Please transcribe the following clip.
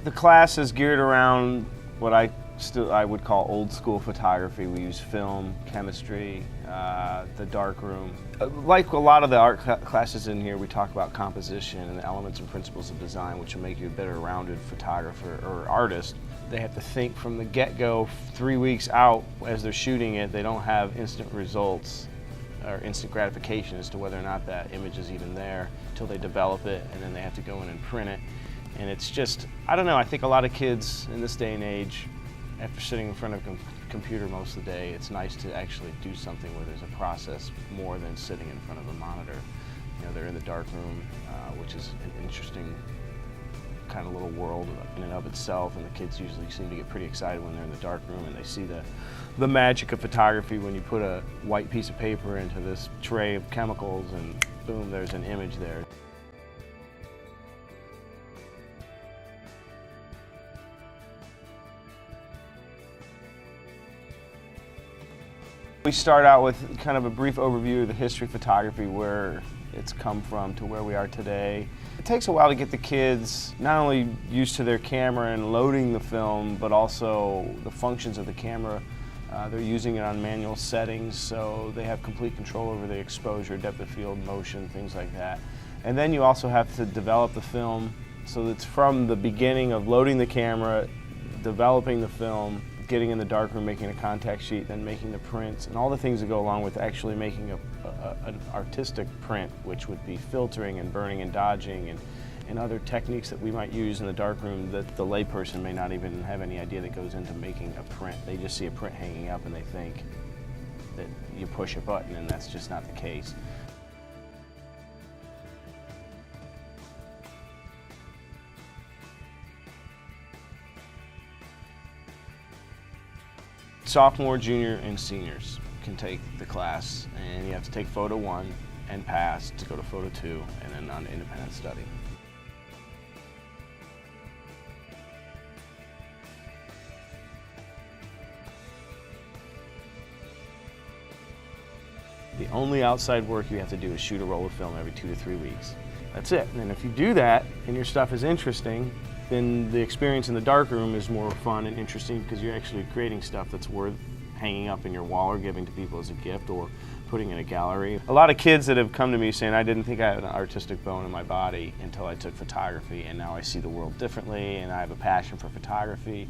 The class is geared around what I would call old school photography. We use film, chemistry, the darkroom. Like a lot of the art classes in here, we talk about composition and the elements and principles of design, which will make you a better rounded photographer or artist. They have to think from the get-go 3 weeks out as they're shooting it. They don't have instant results or instant gratification as to whether or not that image is even there until they develop it, and then they have to go in and print it. And it's just, I don't know, I think a lot of kids in this day and age, after sitting in front of a computer most of the day, it's nice to actually do something where there's a process more than sitting in front of a monitor. You know, they're in the dark room, which is an interesting kind of little world in and of itself, and the kids usually seem to get pretty excited when they're in the dark room and they see the magic of photography when you put a white piece of paper into this tray of chemicals and boom, there's an image there. We start out with kind of a brief overview of the history of photography, where it's come from to where we are today. It takes a while to get the kids not only used to their camera and loading the film, but also the functions of the camera. They're using it on manual settings, so they have complete control over the exposure, depth of field, motion, things like that. And then you also have to develop the film, so it's from the beginning of loading the camera, developing the film, getting in the darkroom, making a contact sheet, then making the prints, and all the things that go along with actually making an artistic print, which would be filtering and burning and dodging and other techniques that we might use in the darkroom that the layperson may not even have any idea that goes into making a print. They just see a print hanging up and they think that you push a button, and that's just not the case. Sophomore, junior, and seniors can take the class, and you have to take photo 1 and pass to go to photo 2 and then on independent study. The only outside work you have to do is shoot a roll of film every 2 to 3 weeks. That's it. And if you do that and your stuff is interesting, then the experience in the darkroom is more fun and interesting because you're actually creating stuff that's worth hanging up in your wall or giving to people as a gift or putting in a gallery. A lot of kids that have come to me saying, I didn't think I had an artistic bone in my body until I took photography, and now I see the world differently and I have a passion for photography.